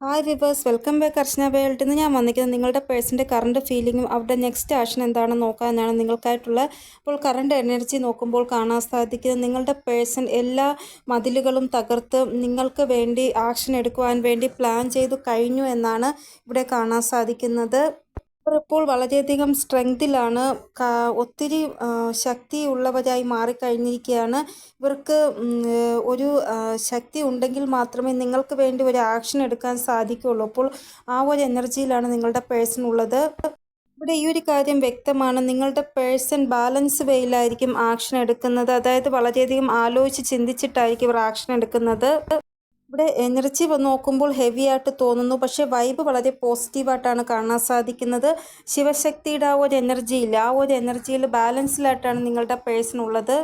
Hi viewers, welcome back അർച്ചന world. ഇന്ന് ഞാൻ വന്നിരിക്കുന്നത് നിങ്ങളുടെ പേഴ്സൻ്റെ കറണ്ട് ഫീലിങ്ങും അവരുടെ നെക്സ്റ്റ് ആക്ഷൻ എന്താണെന്ന് നോക്കാനാണ് നിങ്ങൾക്കായിട്ടുള്ള. ഇപ്പോൾ കറണ്ട് എനർജി നോക്കുമ്പോൾ കാണാൻ സാധിക്കുന്നത് നിങ്ങളുടെ പേഴ്സൺ എല്ലാ മതിലുകളും തകർത്ത് നിങ്ങൾക്ക് വേണ്ടി ആക്ഷൻ എടുക്കുവാൻ വേണ്ടി പ്ലാൻ ചെയ്തു കഴിഞ്ഞു എന്നാണ് ഇവിടെ കാണാൻ സാധിക്കുന്നത്. ഇപ്പോൾ വളരെയധികം സ്ട്രെങ്തിലാണ്, ഒത്തിരി ശക്തിയുള്ളവരായി മാറിക്കഴിഞ്ഞിരിക്കുകയാണ്. ഇവർക്ക് ഒരു ശക്തി ഉണ്ടെങ്കിൽ മാത്രമേ നിങ്ങൾക്ക് വേണ്ടി ഒരു ആക്ഷൻ എടുക്കാൻ സാധിക്കുകയുള്ളൂ. അപ്പോൾ ആ ഒരു എനർജിയിലാണ് നിങ്ങളുടെ പേഴ്സൺ ഉള്ളത്. ഇവിടെ ഈ ഒരു കാര്യം വ്യക്തമാണ്, നിങ്ങളുടെ പേഴ്സൺ ബാലൻസ് വേയിലായിരിക്കും ആക്ഷൻ എടുക്കുന്നത്. അതായത് വളരെയധികം ആലോചിച്ച് ചിന്തിച്ചിട്ടായിരിക്കും ഇവർ ആക്ഷൻ എടുക്കുന്നത്. ഇവിടെ എനർജി നോക്കുമ്പോൾ ഹെവി ആയിട്ട് തോന്നുന്നു, പക്ഷേ വൈബ് വളരെ പോസിറ്റീവായിട്ടാണ് കാണാൻ സാധിക്കുന്നത്. ശിവശക്തിയുടെ ആ ഒരു എനർജിയിൽ ബാലൻസിലായിട്ടാണ് നിങ്ങളുടെ പേഴ്സൺ ഉള്ളത്.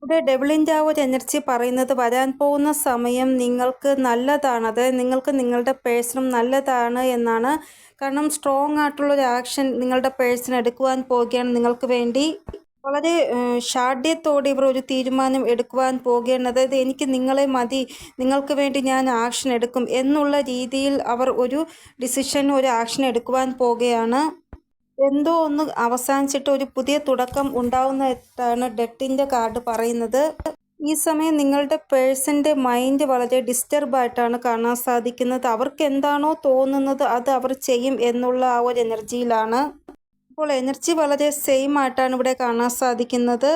ഇവിടെ ഡെവിളിൻ്റെ ആ ഒരു എനർജി പറയുന്നത് വരാൻ പോകുന്ന സമയം നിങ്ങൾക്ക് നല്ലതാണ്, അതായത് നിങ്ങൾക്ക് നിങ്ങളുടെ പേഴ്സണും നല്ലതാണ് എന്നാണ്. കാരണം സ്ട്രോങ് ആയിട്ടുള്ളൊരു ആക്ഷൻ നിങ്ങളുടെ പേഴ്സൺ എടുക്കുവാൻ പോവുകയാണ് നിങ്ങൾക്ക് വേണ്ടി. വളരെ ഷാഠ്യത്തോടെ ഇവർ ഒരു തീരുമാനം എടുക്കുവാൻ പോവുകയാണ്. അതായത് എനിക്ക് നിങ്ങളെ മതി, നിങ്ങൾക്ക് വേണ്ടി ഞാൻ ആക്ഷൻ എടുക്കും എന്നുള്ള രീതിയിൽ അവർ ഒരു ഡിസിഷൻ, ഒരു ആക്ഷൻ എടുക്കുവാൻ പോവുകയാണ്. എന്തോ ഒന്ന് അവസാനിച്ചിട്ട് ഒരു പുതിയ തുടക്കം ഉണ്ടാവുന്നതായിട്ടാണ് ഡെത്തിൻ്റെ കാർഡ് പറയുന്നത്. ഈ സമയം നിങ്ങളുടെ പേഴ്സൻ്റെ മൈൻഡ് വളരെ ഡിസ്റ്റർബായിട്ടാണ് കാണാൻ സാധിക്കുന്നത്. അവർക്ക് എന്താണോ തോന്നുന്നത് അത് അവർ ചെയ്യും എന്നുള്ള ആ ഒരു എനർജിയിലാണ്. അപ്പോൾ എനർജി വളരെ സെയിം ആയിട്ടാണ് ഇവിടെ കാണാൻ സാധിക്കുന്നത്.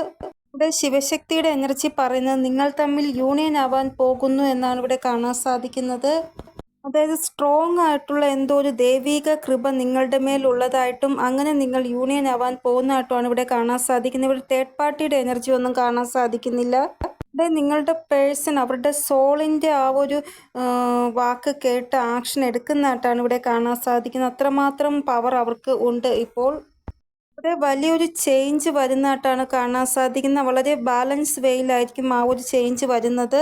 ഇവിടെ ശിവശക്തിയുടെ എനർജി പറയുന്നത് നിങ്ങൾ തമ്മിൽ യൂണിയൻ ആവാൻ പോകുന്നു എന്നാണ് ഇവിടെ കാണാൻ സാധിക്കുന്നത്. അതായത് സ്ട്രോങ് ആയിട്ടുള്ള എന്തോ ഒരു ദൈവിക കൃപ നിങ്ങളുടെ മേലുള്ളതായിട്ടും അങ്ങനെ നിങ്ങൾ യൂണിയൻ ആവാൻ പോകുന്നതായിട്ടുമാണ് ഇവിടെ കാണാൻ സാധിക്കുന്നത്. ഇവിടെ തേർഡ് പാർട്ടിയുടെ എനർജി ഒന്നും കാണാൻ സാധിക്കുന്നില്ല. ഇവിടെ നിങ്ങളുടെ പേഴ്സൺ അവരുടെ സോളിൻ്റെ ആ ഒരു വാക്ക് കേട്ട് ആക്ഷൻ എടുക്കുന്നതായിട്ടാണ് ഇവിടെ കാണാൻ സാധിക്കുന്നത്. അത്രമാത്രം പവർ അവർക്ക് ഉണ്ട്. ഇപ്പോൾ ഇവിടെ വലിയൊരു ചേഞ്ച് വരുന്നതായിട്ടാണ് കാണാൻ സാധിക്കുന്നത്. വളരെ ബാലൻസ് വേയിലായിരിക്കും ആ ഒരു ചേഞ്ച് വരുന്നത്.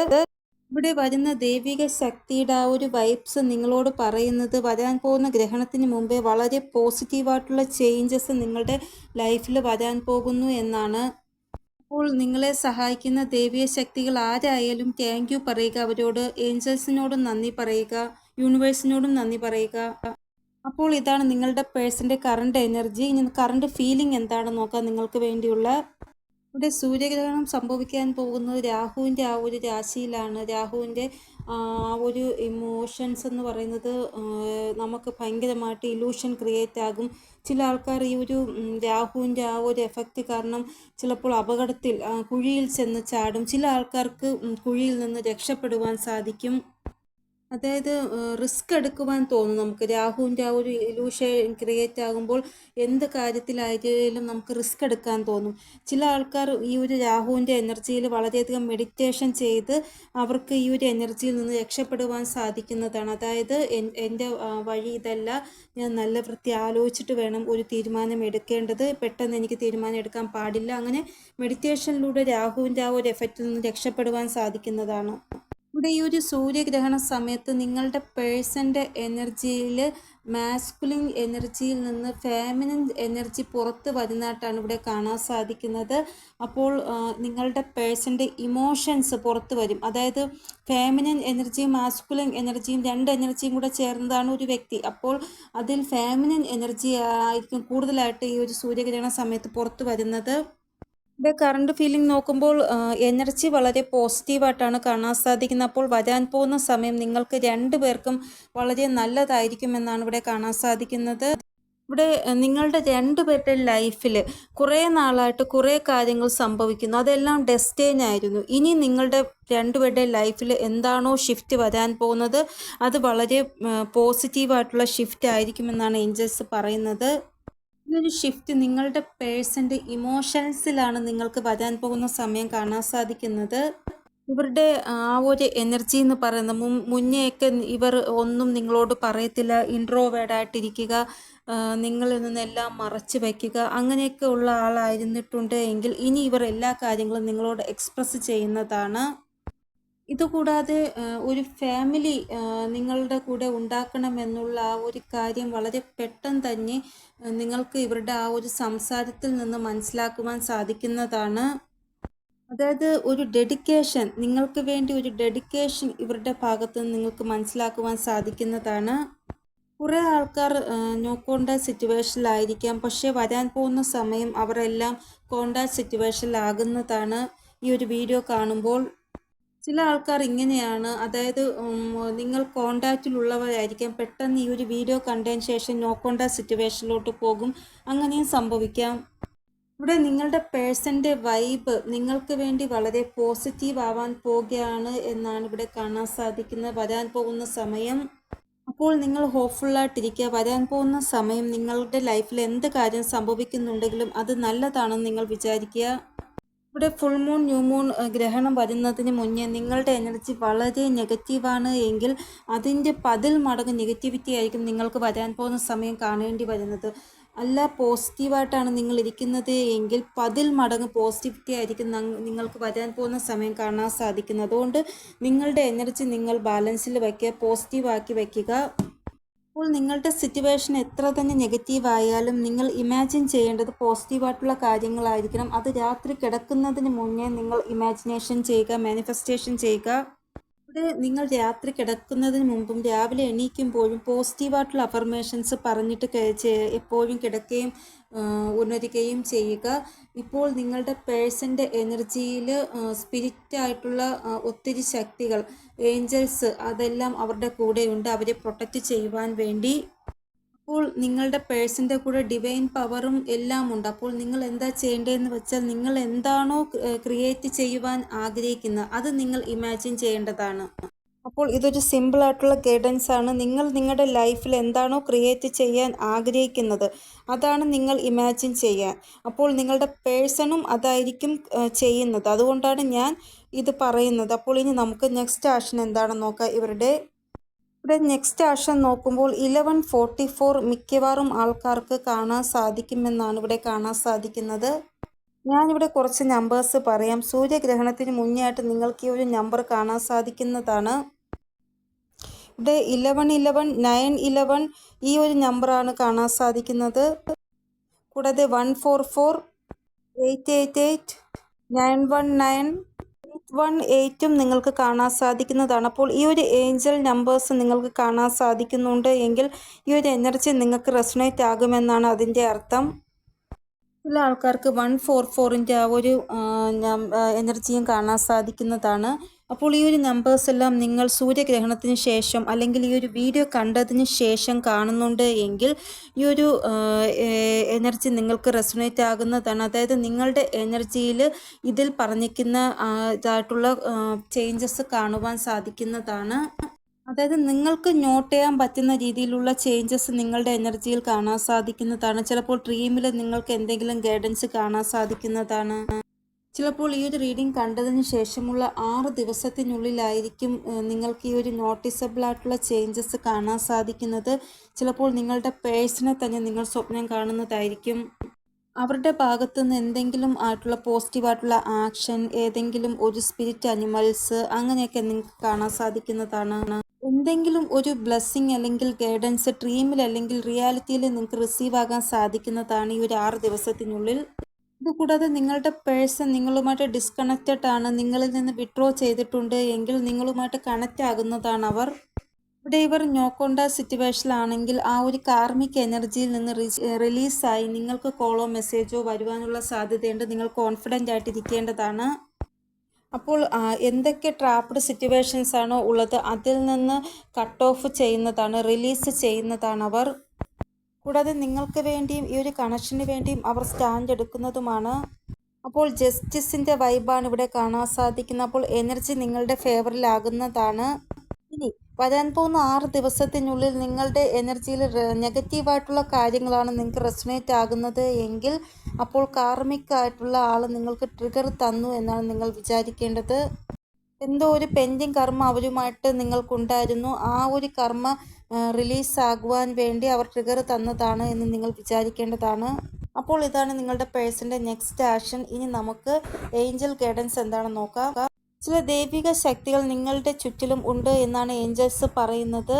ഇവിടെ വരുന്ന ദൈവിക ശക്തിയുടെ ആ ഒരു വൈബ്സ് നിങ്ങളോട് പറയുന്നത് വരാൻ പോകുന്ന ഗ്രഹണത്തിന് മുമ്പേ വളരെ പോസിറ്റീവായിട്ടുള്ള ചേഞ്ചസ് നിങ്ങളുടെ ലൈഫിൽ വരാൻ പോകുന്നു എന്നാണ്. അപ്പോൾ നിങ്ങളെ സഹായിക്കുന്ന ദൈവിക ശക്തികൾ ആരായാലും താങ്ക് യു പറയുക, അവരോട് ഏഞ്ചൽസിനോടും നന്ദി പറയുക, യൂണിവേഴ്സിനോടും നന്ദി പറയുക. അപ്പോൾ ഇതാണ് നിങ്ങളുടെ പേഴ്സൻ്റെ കറണ്ട് എനർജി. ഇനി കറണ്ട് ഫീലിംഗ് എന്താണെന്ന് നോക്കാം നിങ്ങൾക്ക് വേണ്ടിയുള്ള. ഇവിടെ സൂര്യഗ്രഹണം സംഭവിക്കാൻ പോകുന്നത് രാഹുവിൻ്റെ ആ ഒരു രാശിയിലാണ്. രാഹുവിൻ്റെ ആ ഒരു ഇമോഷൻസ് എന്ന് പറയുന്നത് നമുക്ക് ഭയങ്കരമായിട്ട് ഇലൂഷൻ ക്രിയേറ്റ് ആകും. ചില ആൾക്കാർ ഈ ഒരു രാഹുവിൻ്റെ ആ ഒരു എഫക്റ്റ് കാരണം ചിലപ്പോൾ അപകടത്തിൽ കുഴിയിൽ ചെന്ന് ചാടും. ചില ആൾക്കാർക്ക് കുഴിയിൽ നിന്ന് രക്ഷപ്പെടുവാൻ സാധിക്കും. അതായത് റിസ്ക് എടുക്കുവാൻ തോന്നും നമുക്ക്. രാഹുവിൻ്റെ ആ ഒരു ഇലൂഷൻ ക്രിയേറ്റ് ആകുമ്പോൾ എന്ത് കാര്യത്തിലായാലും നമുക്ക് റിസ്ക് എടുക്കാൻ തോന്നും. ചില ആൾക്കാർ ഈ ഒരു രാഹുവിൻ്റെ എനർജിയിൽ വളരെയധികം മെഡിറ്റേഷൻ ചെയ്ത് അവർക്ക് ഈ ഒരു എനർജിയിൽ നിന്ന് രക്ഷപ്പെടുവാൻ സാധിക്കുന്നതാണ്. അതായത് എൻ്റെ വഴി ഇതല്ല, ഞാൻ നല്ല വൃത്തി ആലോചിച്ചിട്ട് വേണം ഒരു തീരുമാനം എടുക്കേണ്ടത്, പെട്ടെന്ന് എനിക്ക് തീരുമാനം എടുക്കാൻ പാടില്ല. അങ്ങനെ മെഡിറ്റേഷനിലൂടെ രാഹുവിൻ്റെ ആ ഒരു എഫക്റ്റിൽ നിന്ന് രക്ഷപ്പെടുവാൻ സാധിക്കുന്നതാണ്. ഇവിടെ ഈ ഒരു സൂര്യഗ്രഹണ സമയത്ത് നിങ്ങളുടെ പേഴ്സൻ്റെ എനർജിയിൽ മാസ്കുലിൻ എനർജിയിൽ നിന്ന് ഫെമിനിൻ എനർജി പുറത്ത് വരുന്നതായിട്ടാണ് ഇവിടെ കാണാൻ സാധിക്കുന്നത്. അപ്പോൾ നിങ്ങളുടെ പേഴ്സൻ്റെ ഇമോഷൻസ് പുറത്ത് വരും. അതായത് ഫെമിനിൻ എനർജിയും മാസ്കുലിൻ എനർജിയും രണ്ട് എനർജിയും കൂടെ ചേർന്നതാണ് ഒരു വ്യക്തി. അപ്പോൾ അതിൽ ഫെമിനിൻ എനർജി ആയിരിക്കും കൂടുതലായിട്ട് ഈ ഒരു സൂര്യഗ്രഹണ സമയത്ത് പുറത്ത് വരുന്നത്. ഇവിടെ കറണ്ട് ഫീലിംഗ് നോക്കുമ്പോൾ എനർജി വളരെ പോസിറ്റീവായിട്ടാണ് കാണാൻ സാധിക്കുന്നത്. അപ്പോൾ വരാൻ പോകുന്ന സമയം നിങ്ങൾക്ക് രണ്ടു പേർക്കും വളരെ നല്ലതായിരിക്കുമെന്നാണ് ഇവിടെ കാണാൻ സാധിക്കുന്നത്. ഇവിടെ നിങ്ങളുടെ രണ്ടുപേരുടെ ലൈഫിൽ കുറേ നാളായിട്ട് കുറേ കാര്യങ്ങൾ സംഭവിക്കുന്നു, അതെല്ലാം ഡെസ്റ്റൈൻ ആയിരുന്നു. ഇനി നിങ്ങളുടെ രണ്ടുപേരുടെ ലൈഫിൽ എന്താണോ ഷിഫ്റ്റ് വരാൻ പോകുന്നത് അത് വളരെ പോസിറ്റീവായിട്ടുള്ള ഷിഫ്റ്റ് ആയിരിക്കുമെന്നാണ് ഏഞ്ചൽസ് പറയുന്നത്. ഈ ഒരു ഷിഫ്റ്റ് നിങ്ങളുടെ പേഴ്സൻ്റെ ഇമോഷൻസിലാണ് നിങ്ങൾക്ക് വരാൻ പോകുന്ന സമയം കാണാൻ സാധിക്കുന്നത്. ഇവരുടെ ആ ഒരു എനർജി എന്ന് പറയുന്നത് മുന്നേയൊക്കെ ഇവർ ഒന്നും നിങ്ങളോട് പറയത്തില്ല, ഇൻട്രോവേർഡായിട്ടിരിക്കുക, നിങ്ങളിൽ നിന്നെല്ലാം മറച്ചു വയ്ക്കുക, അങ്ങനെയൊക്കെ ഉള്ള ആളായിരുന്നിട്ടുണ്ട് എങ്കിൽ ഇനി ഇവർ എല്ലാ കാര്യങ്ങളും നിങ്ങളോട് എക്സ്പ്രസ് ചെയ്യുന്നതാണ്. ഇതുകൂടാതെ ഒരു ഫാമിലി നിങ്ങളുടെ കൂടെ ഉണ്ടാക്കണമെന്നുള്ള ആ ഒരു കാര്യം വളരെ പെട്ടെന്ന് തന്നെ നിങ്ങൾക്ക് ഇവരുടെ ആ ഒരു സംസാരത്തിൽ നിന്ന് മനസ്സിലാക്കുവാൻ സാധിക്കുന്നതാണ്. അതായത് ഒരു ഡെഡിക്കേഷൻ, നിങ്ങൾക്ക് വേണ്ടി ഒരു ഡെഡിക്കേഷൻ ഇവരുടെ ഭാഗത്ത് നിന്ന് നിങ്ങൾക്ക് മനസ്സിലാക്കുവാൻ സാധിക്കുന്നതാണ്. കുറേ ആൾക്കാർ നോ കോണ്ടാക്ട് സിറ്റുവേഷനിലായിരിക്കാം, പക്ഷേ വരാൻ പോകുന്ന സമയം അവരെല്ലാം കോണ്ടാക്ട് സിറ്റുവേഷനിലാകുന്നതാണ് ഈ ഒരു വീഡിയോ കാണുമ്പോൾ. ചില ആൾക്കാർ ഇങ്ങനെയാണ്, അതായത് നിങ്ങൾ കോണ്ടാക്റ്റിലുള്ളവരായിരിക്കാം, പെട്ടെന്ന് ഈ ഒരു വീഡിയോ കണ്ടതിന് ശേഷം നോ കോണ്ടാക്ട് സിറ്റുവേഷനിലോട്ട് പോകും, അങ്ങനെയും സംഭവിക്കാം. ഇവിടെ നിങ്ങളുടെ പേഴ്സൻ്റെ വൈബ് നിങ്ങൾക്ക് വേണ്ടി വളരെ പോസിറ്റീവ് ആവാൻ പോകുകയാണ് എന്നാണ് ഇവിടെ കാണാൻ സാധിക്കുന്നത്, വരാൻ പോകുന്ന സമയം. അപ്പോൾ നിങ്ങൾ ഹോപ്പ്ഫുള്ളായിട്ടിരിക്കുക. വരാൻ പോകുന്ന സമയം നിങ്ങളുടെ ലൈഫിൽ എന്ത് കാര്യം സംഭവിക്കുന്നുണ്ടെങ്കിലും അത് നല്ലതാണെന്ന് നിങ്ങൾ വിചാരിക്കുക. ഇവിടെ ഫുൾ മൂൺ, ന്യൂ മൂൺ ഗ്രഹണം വരുന്നതിന് മുന്നേ നിങ്ങളുടെ എനർജി വളരെ നെഗറ്റീവാണ് എങ്കിൽ അതിൻ്റെ 10 മടങ്ങ് നെഗറ്റിവിറ്റി ആയിരിക്കും നിങ്ങൾക്ക് വരാൻ പോകുന്ന സമയം കാണേണ്ടി വരുന്നത്. അല്ല, പോസിറ്റീവായിട്ടാണ് നിങ്ങൾ ഇരിക്കുന്നത് എങ്കിൽ 10 മടങ്ങ് പോസിറ്റിവിറ്റി ആയിരിക്കും നിങ്ങൾക്ക് വരാൻ പോകുന്ന സമയം കാണാൻ സാധിക്കുന്നത്. അതുകൊണ്ട് നിങ്ങളുടെ എനർജി നിങ്ങൾ ബാലൻസിൽ വയ്ക്കുക, പോസിറ്റീവാക്കി വയ്ക്കുക. അപ്പോൾ നിങ്ങളുടെ സിറ്റുവേഷൻ എത്ര തന്നെ നെഗറ്റീവ് ആയാലും നിങ്ങൾ ഇമാജിൻ ചെയ്യേണ്ടത് പോസിറ്റീവായിട്ടുള്ള കാര്യങ്ങളായിരിക്കണം. അത് രാത്രി കിടക്കുന്നതിന് മുന്നേ നിങ്ങൾ ഇമാജിനേഷൻ ചെയ്യുക, മാനിഫെസ്റ്റേഷൻ ചെയ്യുക. ഇവിടെ നിങ്ങൾ രാത്രി കിടക്കുന്നതിന് മുമ്പും രാവിലെ എണീക്കുമ്പോഴും പോസിറ്റീവായിട്ടുള്ള അഫർമേഷൻസ് പറഞ്ഞിട്ട് എപ്പോഴും കിടക്കുകയും ഉണരുകയും ചെയ്യുക. ഇപ്പോൾ നിങ്ങളുടെ പേഴ്സൻ്റെ എനർജിയിൽ സ്പിരിറ്റായിട്ടുള്ള ഒത്തിരി ശക്തികൾ, ഏഞ്ചൽസ്, അതെല്ലാം അവരുടെ കൂടെയുണ്ട്, അവരെ പ്രൊട്ടക്റ്റ് ചെയ്യുവാൻ വേണ്ടി. അപ്പോൾ നിങ്ങളുടെ പേഴ്സൻ്റെ കൂടെ ഡിവൈൻ പവറും എല്ലാം ഉണ്ട്. അപ്പോൾ നിങ്ങൾ എന്താ ചെയ്യേണ്ടതെന്ന് വെച്ചാൽ നിങ്ങൾ എന്താണോ ക്രിയേറ്റ് ചെയ്യുവാൻ ആഗ്രഹിക്കുന്നത് അത് നിങ്ങൾ ഇമാജിൻ ചെയ്യേണ്ടതാണ്. അപ്പോൾ ഇതൊരു സിമ്പിളായിട്ടുള്ള ഗൈഡൻസ് ആണ്. നിങ്ങൾ നിങ്ങളുടെ ലൈഫിൽ എന്താണോ ക്രിയേറ്റ് ചെയ്യാൻ ആഗ്രഹിക്കുന്നത് അതാണ് നിങ്ങൾ ഇമാജിൻ ചെയ്യാൻ. അപ്പോൾ നിങ്ങളുടെ പേഴ്സണും അതായിരിക്കും ചെയ്യുന്നത്. അതുകൊണ്ടാണ് ഞാൻ ഇത് പറയുന്നത്. അപ്പോൾ ഇനി നമുക്ക് നെക്സ്റ്റ് ആക്ഷൻ എന്താണെന്ന് നോക്കാം. ഇവിടെ നെക്സ്റ്റ് ആക്ഷൻ നോക്കുമ്പോൾ 11:44 മിക്കവാറും ആൾക്കാർക്ക് കാണാൻ സാധിക്കുമെന്നാണ് ഇവിടെ കാണാൻ സാധിക്കുന്നത്. ഞാനിവിടെ കുറച്ച് നമ്പേഴ്സ് പറയാം. സൂര്യഗ്രഹണത്തിന് മുന്നേ ആയിട്ട് നിങ്ങൾക്ക് ഈ ഒരു നമ്പർ കാണാൻ സാധിക്കുന്നതാണ്. ഇവിടെ 1111, 911 ഈ ഒരു നമ്പറാണ് കാണാൻ സാധിക്കുന്നത്. കൂടാതെ 144, 888, 919, 818 നിങ്ങൾക്ക് കാണാൻ സാധിക്കുന്നതാണ്. അപ്പോൾ ഈ ഒരു ഏഞ്ചൽ നമ്പേഴ്സ് നിങ്ങൾക്ക് കാണാൻ സാധിക്കുന്നുണ്ട് എങ്കിൽ ഈ ഒരു എനർജി നിങ്ങൾക്ക് റെസൊണേറ്റ് ആകുമെന്നാണ് അതിൻ്റെ അർത്ഥം. ചില ആൾക്കാർക്ക് 144ൻ്റെ ആ ഒരു എനർജിയും കാണാൻ സാധിക്കുന്നതാണ്. അപ്പോൾ ഈ ഒരു നമ്പേഴ്സ് എല്ലാം നിങ്ങൾ സൂര്യഗ്രഹണത്തിന് ശേഷം അല്ലെങ്കിൽ ഈ ഒരു വീഡിയോ കണ്ടതിന് ശേഷം കാണുന്നുണ്ട് എങ്കിൽ ഈ ഒരു എനർജി നിങ്ങൾക്ക് റെസൊണേറ്റ് ആകുന്നതാണ്. അതായത് നിങ്ങളുടെ എനർജിയിൽ ഇതിൽ പറഞ്ഞിരിക്കുന്ന ഇതായിട്ടുള്ള ചേഞ്ചസ് കാണുവാൻ സാധിക്കുന്നതാണ്. അതായത് നിങ്ങൾക്ക് നോട്ട് ചെയ്യാൻ പറ്റുന്ന രീതിയിലുള്ള ചേഞ്ചസ് നിങ്ങളുടെ എനർജിയിൽ കാണാൻ സാധിക്കുന്നതാണ്. ചിലപ്പോൾ ഡ്രീമിൽ നിങ്ങൾക്ക് എന്തെങ്കിലും ഗൈഡൻസ് കാണാൻ സാധിക്കുന്നതാണ്. ചിലപ്പോൾ ഈ ഒരു റീഡിംഗ് കണ്ടതിന് ശേഷമുള്ള 6 ദിവസത്തിനുള്ളിലായിരിക്കും നിങ്ങൾക്ക് ഈ ഒരു നോട്ടീസബിൾ ആയിട്ടുള്ള ചേഞ്ചസ് കാണാൻ സാധിക്കുന്നത്. ചിലപ്പോൾ നിങ്ങളുടെ പേഴ്സണെ തന്നെ നിങ്ങൾ സ്വപ്നം കാണുന്നതായിരിക്കും. അവരുടെ ഭാഗത്തു നിന്ന് എന്തെങ്കിലും ആയിട്ടുള്ള പോസിറ്റീവായിട്ടുള്ള ആക്ഷൻ, ഏതെങ്കിലും ഒരു സ്പിരിറ്റ് അനിമൽസ് അങ്ങനെയൊക്കെ നിങ്ങൾക്ക് കാണാൻ സാധിക്കുന്നതാണ്. എന്തെങ്കിലും ഒരു ബ്ലെസ്സിങ് അല്ലെങ്കിൽ ഗൈഡൻസ് ഡ്രീമിൽ അല്ലെങ്കിൽ റിയാലിറ്റിയിൽ നിങ്ങൾക്ക് റിസീവ് ആകാൻ സാധിക്കുന്നതാണ് ഈ ഒരു 6 ദിവസത്തിനുള്ളിൽ. ഇതുകൂടാതെ നിങ്ങളുടെ പേഴ്സൺ നിങ്ങളുമായിട്ട് ഡിസ്കണക്റ്റഡ് ആണ്, നിങ്ങളിൽ നിന്ന് വിഡ്രോ ചെയ്തിട്ടുണ്ട് എങ്കിൽ നിങ്ങളുമായിട്ട് കണക്റ്റ് ആകുന്നതാണ് അവർ. ഇവിടെ ഇവർ നോ കോണ്ടാക്ട് സിറ്റുവേഷനിലാണെങ്കിൽ ആ ഒരു കാർമിക് എനർജിയിൽ നിന്ന് റിലീസായി നിങ്ങൾക്ക് കോളോ മെസ്സേജോ വരുവാനുള്ള സാധ്യതയുണ്ട്. നിങ്ങൾ കോൺഫിഡൻ്റ് ആയിട്ടിരിക്കേണ്ടതാണ്. അപ്പോൾ എന്തൊക്കെ ട്രാപ്ഡ് സിറ്റുവേഷൻസ് ആണോ ഉള്ളത് അതിൽ നിന്ന് കട്ട് ഓഫ് ചെയ്യുന്നതാണ്, റിലീസ് ചെയ്യുന്നതാണ് അവർ. കൂടാതെ നിങ്ങൾക്ക് വേണ്ടിയും ഈ ഒരു കണക്ഷന് വേണ്ടിയും അവർ സ്റ്റാൻഡ് എടുക്കുന്നതുമാണ്. അപ്പോൾ ജസ്റ്റിസിൻ്റെ വൈബാണ് ഇവിടെ കാണാൻ സാധിക്കുന്നത്. അപ്പോൾ എനർജി നിങ്ങളുടെ ഫേവറിലാകുന്നതാണ്. ഇനി വരാൻ പോകുന്ന 6 ദിവസത്തിനുള്ളിൽ നിങ്ങളുടെ എനർജിയിൽ നെഗറ്റീവായിട്ടുള്ള കാര്യങ്ങളാണ് നിങ്ങൾക്ക് റെസൊണേറ്റ് ആകുന്നത് എങ്കിൽ അപ്പോൾ കാർമിക് ആയിട്ടുള്ള ആൾ നിങ്ങൾക്ക് ട്രിഗർ തന്നു എന്നാണ് നിങ്ങൾ വിചാരിക്കേണ്ടത്. എന്തോ ഒരു പെൻഡിങ് കർമ്മ അവരുമായിട്ട് നിങ്ങൾക്കുണ്ടായിരുന്നു. ആ ഒരു കർമ്മ റിലീസാകുവാൻ വേണ്ടി അവർ ട്രിഗർ തന്നതാണ് എന്ന് നിങ്ങൾ വിചാരിക്കേണ്ടതാണ്. അപ്പോൾ ഇതാണ് നിങ്ങളുടെ പേഴ്സൻ്റെ നെക്സ്റ്റ് ആക്ഷൻ. ഇനി നമുക്ക് ഏഞ്ചൽ ഗൈഡൻസ് എന്താണെന്ന് നോക്കാം. ചില ദൈവിക ശക്തികൾ നിങ്ങളുടെ ചുറ്റിലും ഉണ്ട് എന്നാണ് ഏഞ്ചൽസ് പറയുന്നത്.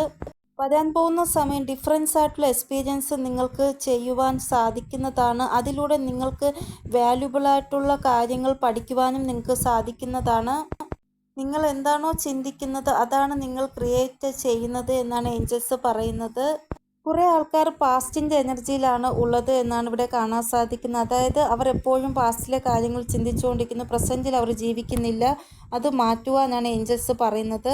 വരാൻ പോകുന്ന സമയം ഡിഫറൻസ് ആയിട്ടുള്ള എക്സ്പീരിയൻസ് നിങ്ങൾക്ക് ചെയ്യുവാൻ സാധിക്കുന്നതാണ്. അതിലൂടെ നിങ്ങൾക്ക് വാല്യുബിൾ ആയിട്ടുള്ള കാര്യങ്ങൾ പഠിക്കുവാനും നിങ്ങൾക്ക് സാധിക്കുന്നതാണ്. നിങ്ങൾ എന്താണോ ചിന്തിക്കുന്നത് അതാണ് നിങ്ങൾ ക്രിയേറ്റ് ചെയ്യുന്നത് എന്നാണ് ഏഞ്ചൽസ് പറയുന്നത്. കുറേ ആൾക്കാർ പാസ്റ്റിൻ്റെ എനർജിയിലാണ് ഉള്ളത് എന്നാണ് ഇവിടെ കാണാൻ സാധിക്കുന്നത്. അതായത് അവർ എപ്പോഴും പാസ്റ്റിലെ കാര്യങ്ങൾ ചിന്തിച്ചുകൊണ്ടിരിക്കുന്നു, പ്രസൻറ്റിൽ അവർ ജീവിക്കുന്നില്ല. അത് മാറ്റുവാനാണ് ഏഞ്ചൽസ് പറയുന്നത്.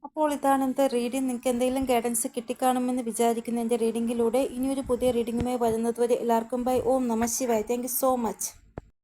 അപ്പോൾ ഇതാണ് എൻ്റെ റീഡിംഗ്. നിങ്ങൾക്ക് എന്തെങ്കിലും ഗൈഡൻസ് കിട്ടിക്കാണുമെന്ന് വിചാരിക്കുന്നു എൻ്റെ റീഡിങ്ങിലൂടെ. ഇനിയൊരു പുതിയ റീഡിങ്ങുമായി വരുന്നതുവരെ എല്ലാവർക്കും ബൈ. ഓം നമഃ ശിവായ. Thank you so much.